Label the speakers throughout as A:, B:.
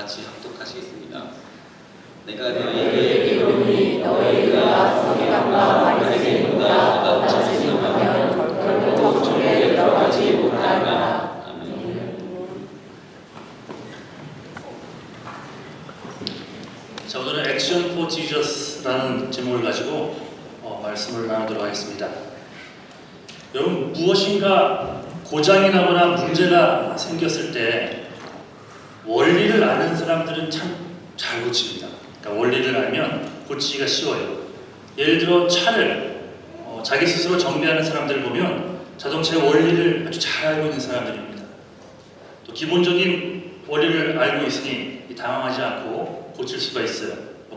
A: 같이 합독하시겠습니다. 내가
B: 너희에게 이르노니 너희가 서기관과 바리새인보다 더 자신하면 결코 천국에 들어가지 못하리라.
C: 자, 오늘은 Action for Jesus라는 제목을 가지고 말씀을 나누도록 하겠습니다. 여러분, 무엇인가 고장이 나거나 문제가 생겼을 때 원리를 아는 사람들은 참 잘 고칩니다. 그러니까 원리를 알면 고치기가 쉬워요. 예를 들어 차를 자기 스스로 정비하는 사람들을 보면 자동차의 원리를 아주 잘 알고 있는 사람들입니다. 또 기본적인 원리를 알고 있으니 당황하지 않고 고칠 수가 있어요.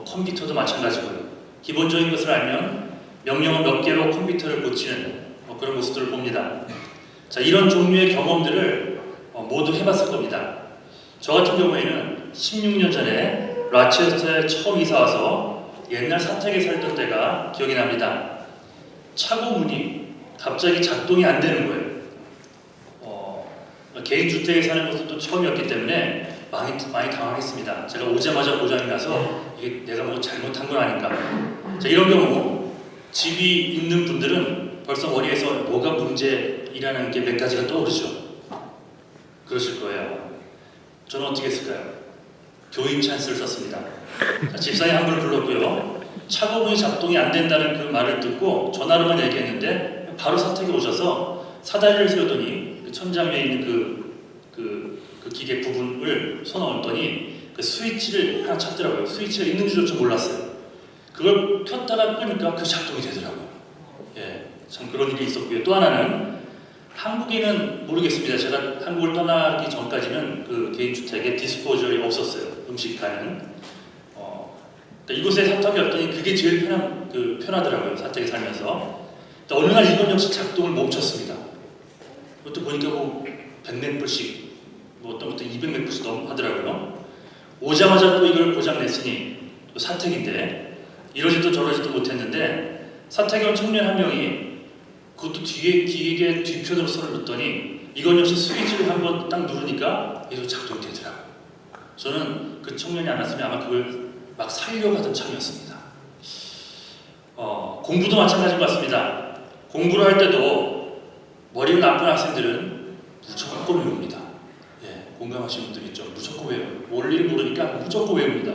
C: 컴퓨터도 마찬가지고요. 기본적인 것을 알면 명령어 몇 개로 컴퓨터를 고치는 그런 모습들을 봅니다. 자, 이런 종류의 경험들을 모두 해봤을 겁니다. 저 같은 경우에는 16년 전에 라체스터에 처음 이사 와서 옛날 사택에 살던 때가 기억이 납니다. 차고 문이 갑자기 작동이 안 되는 거예요. 개인 주택에 사는 것도 또 처음이었기 때문에 많이 당황했습니다. 제가 오자마자 고장이 나서 이게 내가 뭐 잘못한 건 아닌가. 자, 이런 경우 집이 있는 분들은 벌써 머리에서 뭐가 문제이라는 게 몇 가지가 떠오르죠. 그러실 거예요. 저는 어떻게 했을까요? 교인 찬스를 썼습니다. 자, 집사님 한 분을 불렀고요. 차고문이 작동이 안 된다는 그 말을 듣고 전화로만 얘기했는데 바로 사택에 오셔서 사다리를 세우더니 그 천장 위에 있는 그 기계 부분을 손 얹더니 그 스위치를 하나 찾더라고요. 스위치가 있는 줄조차 몰랐어요. 그걸 켰다가 끄니까 그 작동이 되더라고요. 예, 참 그런 일이 있었고요. 또 하나는 한국에는 모르겠습니다. 제가 한국을 떠나기 전까지는 그 개인 주택에 디스포저이 없었어요. 음식하는. 그러니까 이곳에 사택이 왔더니 그게 제일 편하더라고요. 사택에 살면서. 어느 날 이건 역시 작동을 멈췄습니다. 그것도 보니까 뭐 100몇 불씩, 뭐 어떤 것도 200몇 불씩 넘 하더라고요. 오자마자 또 이걸 고장 냈으니 또 사택인데 이러지도 저러지도 못했는데 사택에 온 청년 한 명이 그것도 뒤에 기계 뒤편으로 손을 넣더니 이건 역시 스위치를 한번 딱 누르니까 계속 작동이 되더라고요. 저는 그 청년이 안 왔으면 아마 그걸 막 살려고 하던 참이었습니다. 공부도 마찬가지인 것 같습니다. 공부를 할 때도 머리가 나쁜 학생들은 무조건 외웁니다. 예, 공감하시는 분들 있죠. 무조건 외워요. 원리를 모르니까 무조건 외웁니다.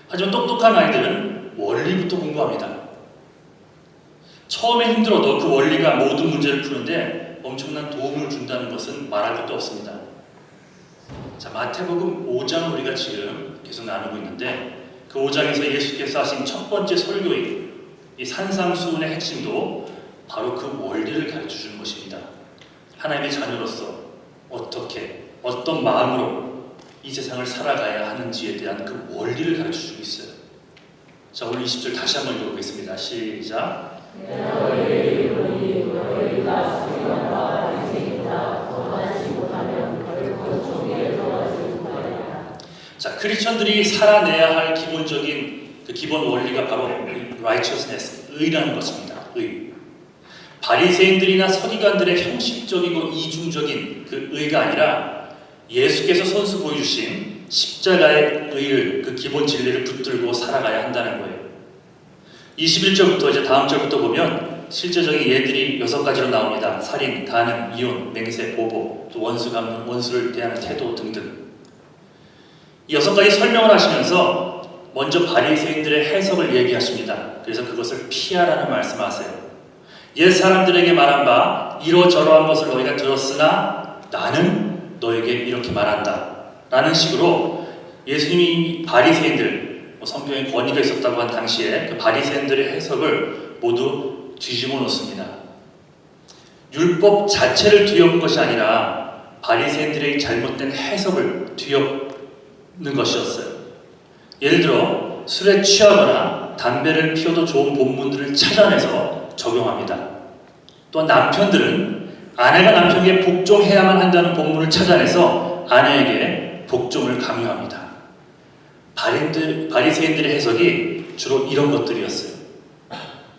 C: 하지만 똑똑한 아이들은 원리부터 공부합니다. 처음에 힘들어도 그 원리가 모든 문제를 푸는데 엄청난 도움을 준다는 것은 말할 것도 없습니다. 자, 마태복음 5장 우리가 지금 계속 나누고 있는데 그 5장에서 예수께서 하신 첫 번째 설교인 이 산상수훈의 핵심도 바로 그 원리를 가르쳐주는 것입니다. 하나님의 자녀로서 어떻게, 어떤 마음으로 이 세상을 살아가야 하는지에 대한 그 원리를 가르쳐주고 있어요. 자, 오늘 20절 다시 한번 읽어보겠습니다. 시작.
B: 너희에게 이르노니 너희가 서기관과 바리새인보다 더 자신 못하면 결코 천국에 들어가지 못하리라.
C: 자, 크리스천들이 살아내야 할 기본적인 그 기본 원리가 바로 righteousness, 의라는 것입니다. 의. 바리새인들이나 서기관들의 형식적이고 이중적인 그 의가 아니라 예수께서 선수 보여주신 십자가의 의를, 그 기본 진리를 붙들고 살아가야 한다는 거예요. 21절부터 이제 다음 절부터 보면 실제적인 예들이 6가지로 나옵니다. 살인, 간음, 이혼, 맹세, 보복, 또 원수 갚는, 원수를 대하는 태도 등등. 이 6가지 설명을 하시면서 먼저 바리새인들의 해석을 얘기하십니다. 그래서 그것을 피하라는 말씀하세요. 옛 사람들에게 말한 바 이러저러한 것을 너희가 들었으나 나는 너에게 이렇게 말한다 라는 식으로 예수님이 바리새인들, 성경에 권위가 있었다고 한 당시에 그 바리새인들의 해석을 모두 뒤집어 놓습니다. 율법 자체를 뒤엎은 것이 아니라 바리새인들의 잘못된 해석을 뒤엎는 것이었어요. 예를 들어 술에 취하거나 담배를 피워도 좋은 본문들을 찾아내서 적용합니다. 또한 남편들은 아내가 남편에게 복종해야만 한다는 본문을 찾아내서 아내에게 복종을 강요합니다. 바리새인들의 해석이 주로 이런 것들이었어요.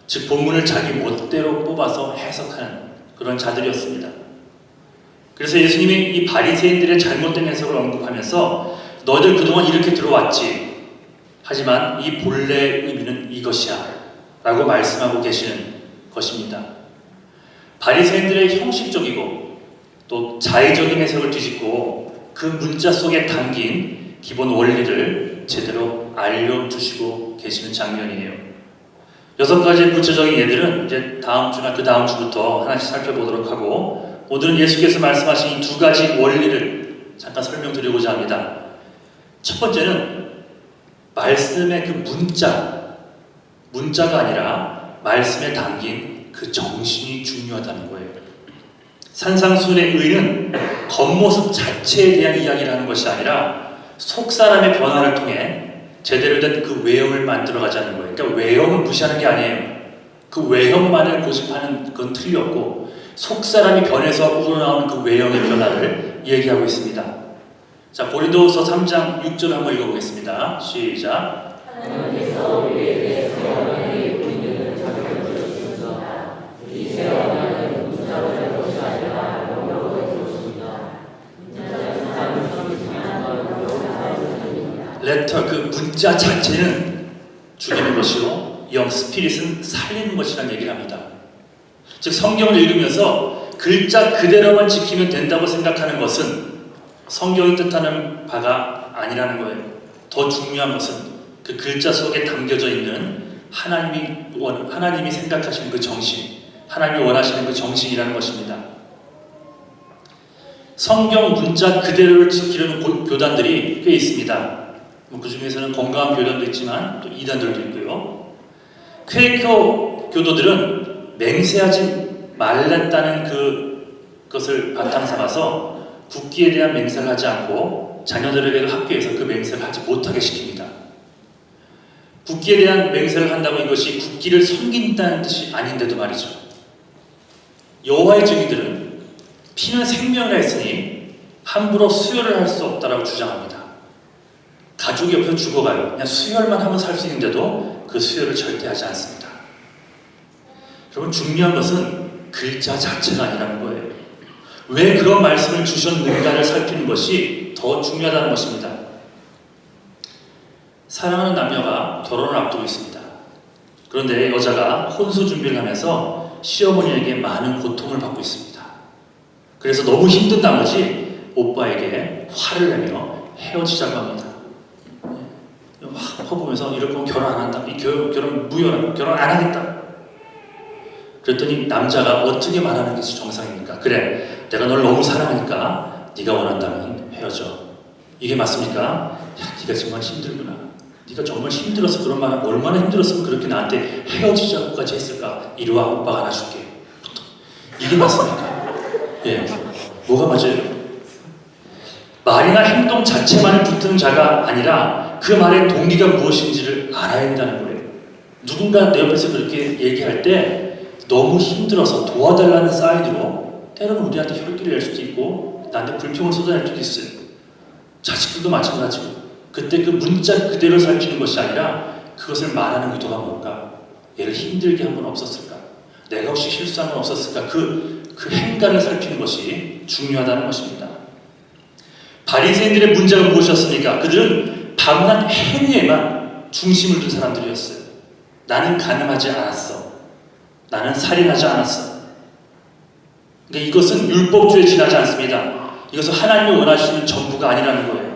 C: 즉 본문을 자기 멋대로 뽑아서 해석하는 그런 자들이었습니다. 그래서 예수님이 이 바리새인들의 잘못된 해석을 언급하면서 너희들 그동안 이렇게 들어왔지. 하지만 이 본래의 의미는 이것이야 라고 말씀하고 계시는 것입니다. 바리새인들의 형식적이고 또 자의적인 해석을 뒤집고 그 문자 속에 담긴 기본 원리를 제대로 알려주시고 계시는 장면이에요. 6가지 구체적인 예들은 이제 다음 주나 그 다음 주부터 하나씩 살펴보도록 하고, 오늘은 예수께서 말씀하신 이 2가지 원리를 잠깐 설명드리고자 합니다. 첫 번째는 말씀의 그 문자가 아니라 말씀에 담긴 그 정신이 중요하다는 거예요. 산상수훈의 의는 겉모습 자체에 대한 이야기를 하는 것이 아니라 속사람의 변화를 통해 제대로 된 그 외형을 만들어가자는 거예요. 그러니까 외형을 무시하는 게 아니에요. 그 외형만을 고집하는 건 틀렸고, 속사람이 변해서 우러나오는 그 외형의 변화를 얘기하고 있습니다. 자, 고린도후서 3장 6절을 한번 읽어보겠습니다. 시작.
B: 하나님께서 우리에게 세워놓은 분유는 자격을 주셨습니다. 이 세워놓은 문자로 된 것이 아니라 영으로 된 것입니다. 문자는 사람을 죽이지만 영으로 살아있습니다.
C: 레터, 그 문자 자체는 죽이는 것이요, 영 스피릿은 살리는 것이라는 얘기를 합니다. 즉 성경을 읽으면서 글자 그대로만 지키면 된다고 생각하는 것은 성경이 뜻하는 바가 아니라는 거예요. 더 중요한 것은 그 글자 속에 담겨져 있는 하나님이 생각하시는 그 정신, 하나님이 원하시는 그 정신이라는 것입니다. 성경 문자 그대로를 지키려는 교단들이 꽤 있습니다. 그 중에서는 건강한 교단도 있지만 또 이단들도 있고요. 퀘이커 교도들은 맹세하지 말랬다는 그것을 바탕 삼아서 국기에 대한 맹세를 하지 않고 자녀들에게 학교에서 그 맹세를 하지 못하게 시킵니다. 국기에 대한 맹세를 한다고 이것이 국기를 섬긴다는 뜻이 아닌데도 말이죠. 여호와의 증인들은 피는 생명이라 했으니 함부로 수혈을 할 수 없다라고 주장합니다. 가족이 옆에서 죽어가요. 그냥 수혈만 하면 살 수 있는데도 그 수혈을 절대 하지 않습니다. 여러분, 중요한 것은 글자 자체가 아니라는 거예요. 왜 그런 말씀을 주셨는가를 살피는 것이 더 중요하다는 것입니다. 사랑하는 남녀가 결혼을 앞두고 있습니다. 그런데 여자가 혼수 준비를 하면서 시어머니에게 많은 고통을 받고 있습니다. 그래서 너무 힘든 나머지 오빠에게 화를 내며 헤어지자고 합니다. 확 퍼보면서 이럴 거면 결혼 안 한다. 이 결혼 무효라고. 결혼 안 하겠다. 그랬더니 남자가 어떻게 말하는 것이 정상입니까? 그래, 내가 널 너무 사랑하니까 네가 원한다면 헤어져. 이게 맞습니까? 야, 네가 정말 힘들구나. 네가 정말 힘들어서 그런 말, 얼마나 힘들었으면 그렇게 나한테 헤어지자고까지 했을까? 이리 와, 오빠가 안아줄게. 이게 맞습니까? 예, 뭐가 맞아요? 말이나 행동 자체만을 붙드는 자가 아니라 그 말의 동기가 무엇인지를 알아야 한다는 거예요. 누군가 내 옆에서 그렇게 얘기할 때 너무 힘들어서 도와달라는 사인으로 때로는 우리한테 혈기를 낼 수도 있고 나한테 불평을 쏟아낼 수도 있어요. 자식들도 마찬가지고, 그때 그 문자 그대로 살피는 것이 아니라 그것을 말하는 의도가 뭘까? 얘를 힘들게 한 건 없었을까? 내가 혹시 실수한 건 없었을까? 그 행간을 살피는 것이 중요하다는 것입니다. 바리새인들의 문제가 무엇이었습니까? 그들은 밤낮 행위에만 중심을 둔 사람들이었어요. 나는 간음하지 않았어. 나는 살인하지 않았어. 그러니까 이것은 율법주의에 지나지 않습니다. 이것은 하나님이 원하시는 전부가 아니라는 거예요.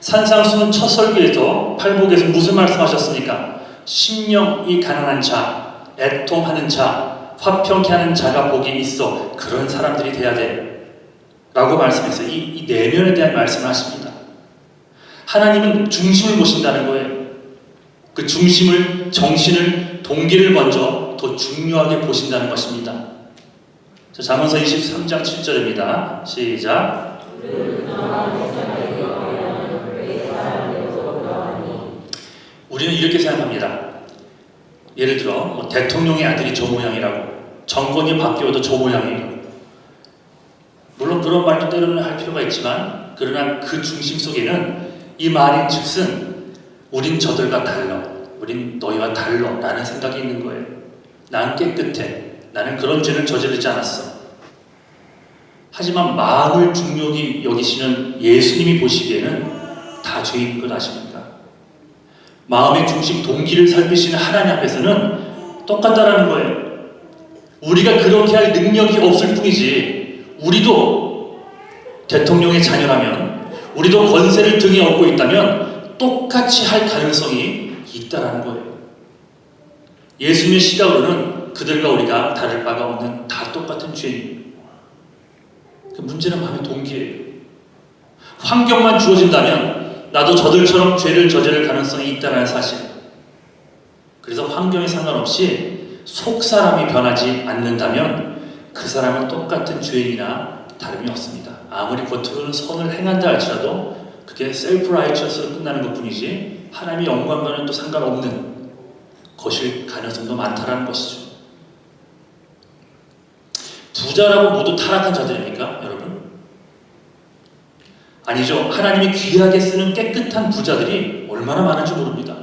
C: 산상수훈 첫 설교에서 팔복에서 무슨 말씀하셨습니까? 심령이 가난한 자, 애통하는 자, 화평케 하는 자가 복이 있어. 그런 사람들이 돼야 돼. 라고 말씀해서 이 내면에 대한 말씀을 하십니다. 하나님은 중심을 보신다는 거예요. 그 중심을, 정신을, 동기를 먼저 더 중요하게 보신다는 것입니다. 자, 잠언서 23장 7절입니다. 시작. 우리는 이렇게 생각합니다. 예를 들어 대통령의 아들이 저 모양이라고, 정권이 바뀌어도 저 모양이라고. 물론 그런 말도 때로는 할 필요가 있지만, 그러나 그 중심 속에는 이 말인즉슨 우린 저들과 달라, 우린 너희와 달라 라는 생각이 있는 거예요. 난 깨끗해. 나는 그런 죄를 저지르지 않았어. 하지만 마음을 중요히 여기시는 예수님이 보시기에는 다 죄인 것 아십니까? 마음의 중심 동기를 살피시는 하나님 앞에서는 똑같다라는 거예요. 우리가 그렇게 할 능력이 없을 뿐이지, 우리도 대통령의 자녀라면, 우리도 권세를 등에 업고 있다면 똑같이 할 가능성이 있다라는 거예요. 예수님의 시각으로는 그들과 우리가 다를 바가 없는 다 똑같은 죄인입니다. 그 문제는 마음의 동기예요. 환경만 주어진다면 나도 저들처럼 죄를 저지를 가능성이 있다는 사실. 그래서 환경에 상관없이 속 사람이 변하지 않는다면 그 사람은 똑같은 죄인이나 다름이 없습니다. 아무리 겉으로는 선을 행한다 할지라도 그게 셀프 라이처스로 끝나는 것뿐이지 하나님의 영광과는 또 상관없는 것일 가능성도 많다라는 것이죠. 부자라고 모두 타락한 자들입니까, 여러분? 아니죠. 하나님이 귀하게 쓰는 깨끗한 부자들이 얼마나 많은지 모릅니다.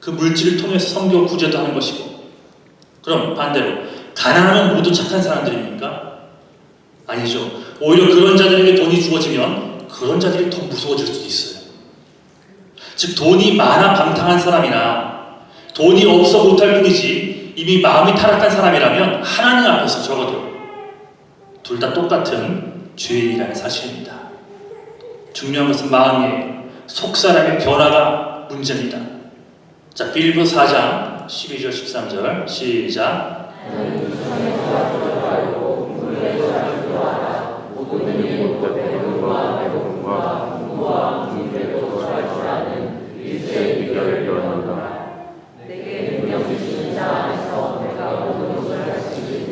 C: 그 물질을 통해서 섬겨 구제도 하는 것이고. 그럼 반대로 가난하면 모두 착한 사람들입니까? 아니죠. 오히려 그런 자들에게 돈이 주어지면 그런 자들이 더 무서워질 수도 있어요. 즉 돈이 많아 방탕한 사람이나 돈이 없어 못할 뿐이지 이미 마음이 타락한 사람이라면 하나님 앞에서 적어도 둘 다 똑같은 죄인이라는 사실입니다. 중요한 것은 마음이에요. 속사람의 변화가 문제입니다. 자, 빌립보서 4장 12절 13절 시작.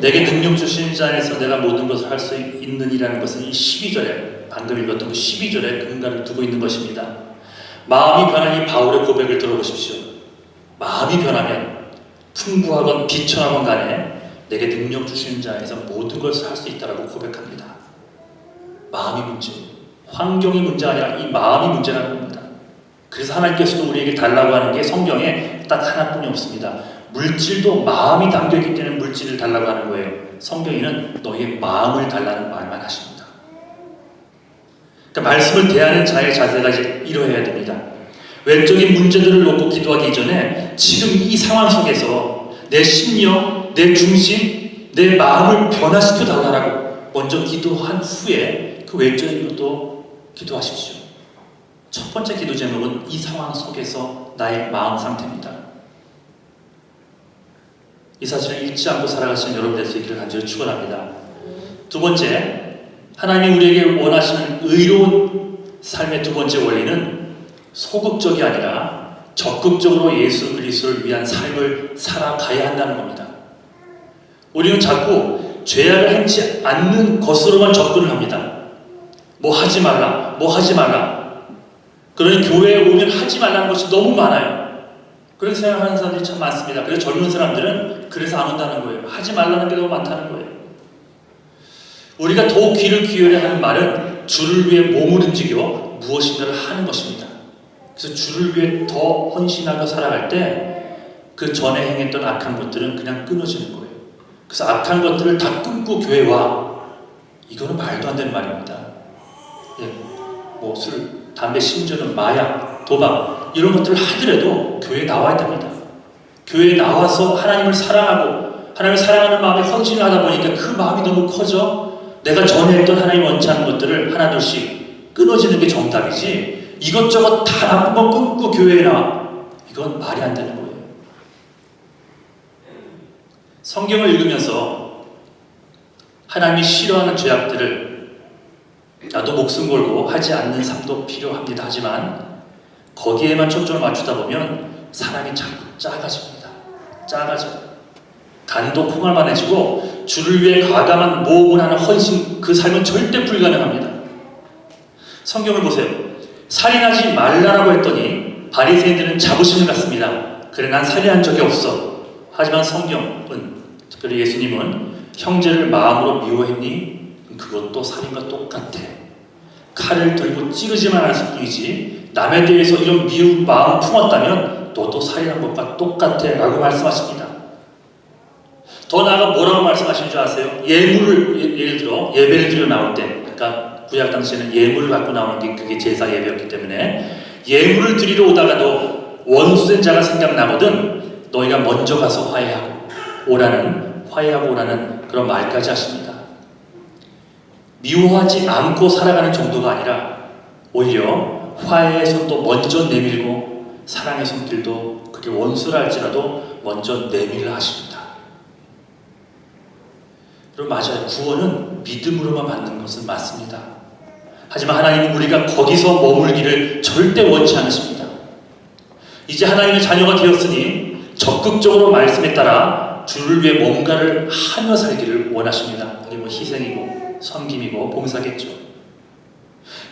C: 내게 능력 주신 자 안에서 내가 모든 것을 할 수 있느니라는 것은 이 12절에 방금 읽었던 그 12절에 근간을 두고 있는 것입니다. 마음이 변한 이 바울의 고백을 들어보십시오. 마음이 변하면 풍부하건 비천하건 간에 내게 능력 주신 자 안에서 모든 것을 할 수 있다라고 고백합니다. 마음이 문제, 환경이 문제가 아니라 이 마음이 문제라는 겁니다. 그래서 하나님께서도 우리에게 달라고 하는 게 성경에 딱 하나뿐이 없습니다. 물질도 마음이 담겨있기 때문에 물질을 달라고 하는 거예요. 성경에는 너희의 마음을 달라는 말만 하십니다. 그러니까 말씀을 대하는 자의 자세가 이러해야 됩니다. 외적인 문제들을 놓고 기도하기 이전에 지금 이 상황 속에서 내 심령, 내 중심, 내 마음을 변화시켜 달라고 먼저 기도한 후에 그 외적인 것도 기도하십시오. 첫 번째 기도 제목은 이 상황 속에서 나의 마음 상태입니다. 이 사실을 잊지 않고 살아가시는 여러분들 수 있기를 간절히 축원합니다. 두 번째, 하나님이 우리에게 원하시는 의로운 삶의 두 번째 원리는 소극적이 아니라 적극적으로 예수 그리스도를 위한 삶을 살아가야 한다는 겁니다. 우리는 자꾸 죄악을 행치 않는 것으로만 접근을 합니다. 뭐 하지 말라, 뭐 하지 말라. 그러니 교회에 오면 하지 말라는 것이 너무 많아요. 그렇게 생각하는 사람들이 참 많습니다. 그래서 젊은 사람들은 그래서 안 온다는 거예요. 하지 말라는 게 너무 많다는 거예요. 우리가 더욱 귀를 기울여야 하는 말은 주를 위해 몸을 움직여 무엇인가를 하는 것입니다. 그래서 주를 위해 더 헌신하고 살아갈 때 그 전에 행했던 악한 것들은 그냥 끊어지는 거예요. 그래서 악한 것들을 다 끊고 교회 와. 이거는 말도 안 되는 말입니다. 예, 뭐 술, 담배, 심지어는 마약, 도박 이런 것들을 하더라도 교회에 나와야 됩니다. 교회에 나와서 하나님을 사랑하고 하나님을 사랑하는 마음에 헌신을 하다 보니까 그 마음이 너무 커져 내가 전에 했던 하나님 원치 않는 것들을 하나둘씩 끊어지는 게 정답이지 이것저것 다 나쁜 거 끊고 교회에 나와. 이건 말이 안 되는 거예요. 성경을 읽으면서 하나님이 싫어하는 죄악들을 나도 목숨 걸고 하지 않는 삶도 필요합니다. 하지만 거기에만 초점을 맞추다 보면 사람이 자꾸 작아집니다. 작아져요. 간도 콩알만해지고 주를 위해 과감한 모험을 하는 헌신 그 삶은 절대 불가능합니다. 성경을 보세요. 살인하지 말라라고 했더니 바리새인들은 자부심을 갖습니다. 그래 난 살인한 적이 없어. 하지만 성경은 특별히 예수님은 형제를 마음으로 미워했니? 그것도 살인과 똑같아. 칼을 들고 찌르지만 않았을 뿐이지 남에 대해서 이런 미운 마음을 품었다면 너도 살인한 것과 똑같아 라고 말씀하십니다. 더 더 나아가 뭐라고 말씀하신 줄 아세요? 예물을 예를 들어 예배를 드려 나올 때, 그러니까 구약 당시에는 예물을 갖고 나오는 게 그게 제사 예배였기 때문에 예물을 드리러 오다가도 원수된 자가 생각나거든 너희가 먼저 가서 화해하고 오라는 그런 말까지 하십니다. 미워하지 않고 살아가는 정도가 아니라 오히려 화해의 손도 먼저 내밀고 사랑의 손길도 그게 원수라 할지라도 먼저 내밀라 하십니다. 여러분 맞아요. 구원은 믿음으로만 받는 것은 맞습니다. 하지만 하나님은 우리가 거기서 머물기를 절대 원치 않으십니다. 이제 하나님의 자녀가 되었으니 적극적으로 말씀에 따라 주를 위해 뭔가를 하며 살기를 원하십니다. 이게 뭐 희생이고 섬김이고 봉사겠죠.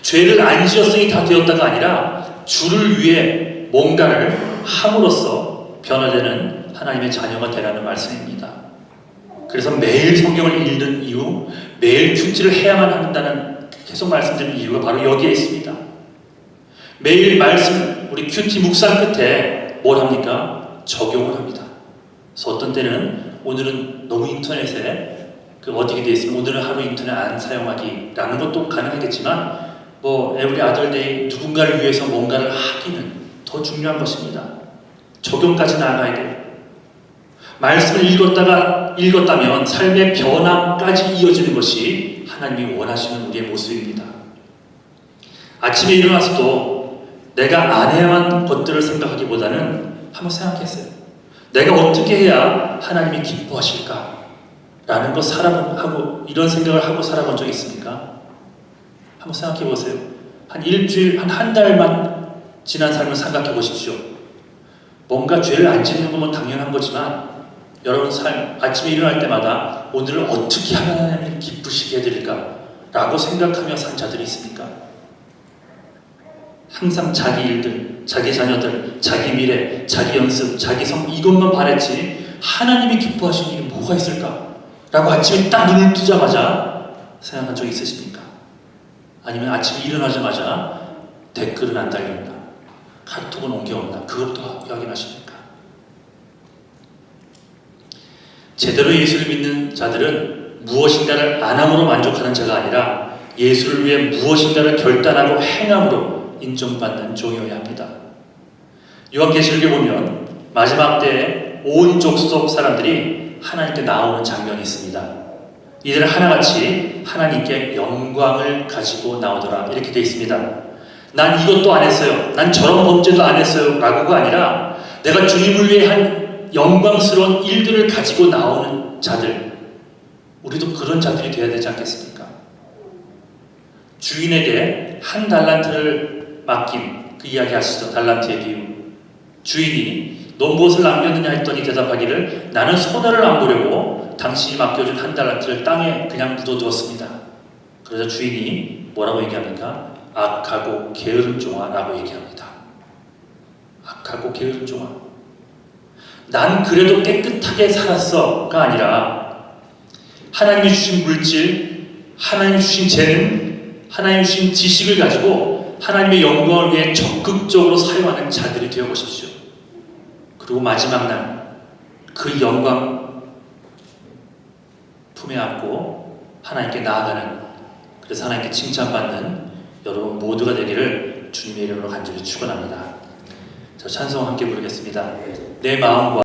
C: 죄를 안 지었으니 다 되었다가 아니라 주를 위해 뭔가를 함으로써 변화되는 하나님의 자녀가 되라는 말씀입니다. 그래서 매일 성경을 읽는 이유, 매일 큐티를 해야만 한다는 계속 말씀드리는 이유가 바로 여기에 있습니다. 매일 말씀, 우리 큐티 묵상 끝에 뭘 합니까? 적용을 합니다. 그래서 어떤 때는 오늘은 너무 인터넷에 어떻게 되어 있으면 오늘은 하루 인터넷 안 사용하기라는 것도 가능하겠지만 뭐 every other day 누군가를 위해서 뭔가를 하기는 더 중요한 것입니다. 적용까지 나아가야 돼요. 말씀을 읽었다면 삶의 변화까지 이어지는 것이 하나님이 원하시는 우리의 모습입니다. 아침에 일어나서도 내가 안 해야만 것들을 생각하기보다는 한번 생각했어요. 내가 어떻게 해야 하나님이 기뻐하실까? 라는 것 이런 생각을 하고 살아본 적 있습니까? 한번 생각해 보세요. 한 일주일, 한 달만 지난 삶을 생각해 보십시오. 뭔가 죄를 안 짓는 건 당연한 거지만 여러분 삶 아침에 일어날 때마다 오늘을 어떻게 하면 하나님을 기쁘시게 해드릴까? 라고 생각하며 산 자들이 있습니까? 항상 자기 일들, 자기 자녀들, 자기 미래, 자기 연습, 자기 성 이것만 바랬지 하나님이 기뻐하시는 일이 뭐가 있을까? 라고 아침에 딱 눈을 뜨자마자 생각한 적 있으십니까? 아니면 아침에 일어나자마자 댓글은 안 달렸나? 카톡은 옮겨온다. 그것부터 확인하십니까? 제대로 예수를 믿는 자들은 무엇인가를 안 함으로 만족하는 자가 아니라 예수를 위해 무엇인가를 결단하고 행함으로 인정받는 종이어야 합니다. 요한계시록에 보면 마지막 때에 온 족속 사람들이 하나님께 나오는 장면이 있습니다. 이들은 하나같이 하나님께 영광을 가지고 나오더라 이렇게 되어 있습니다. 난 이것도 안 했어요. 난 저런 범죄도 안 했어요. 라고가 아니라 내가 주님을 위해 한 영광스러운 일들을 가지고 나오는 자들, 우리도 그런 자들이 되어야 되지 않겠습니까? 주인에게 한 달란트를 맡긴 그 이야기 아시죠? 달란트의 비유. 주인이 너 무엇을 남겼느냐 했더니 대답하기를 나는 소나를 안 보려고 당신이 맡겨준 한 달란트를 땅에 그냥 묻어두었습니다. 그러자 주인이 뭐라고 얘기합니까? 악하고 게으른 종아라고 얘기합니다. 악하고 게으른 종아. 난 그래도 깨끗하게 살았어가 아니라 하나님이 주신 물질, 하나님이 주신 재능, 하나님이 주신 지식을 가지고 하나님의 영광을 위해 적극적으로 사용하는 자들이 되어보십시오. 그리고 마지막 날 그 영광 품에 안고 하나님께 나아가는, 그래서 하나님께 칭찬받는 여러분 모두가 되기를 주님의 이름으로 간절히 축원합니다. 자, 찬송 함께 부르겠습니다. 내 마음과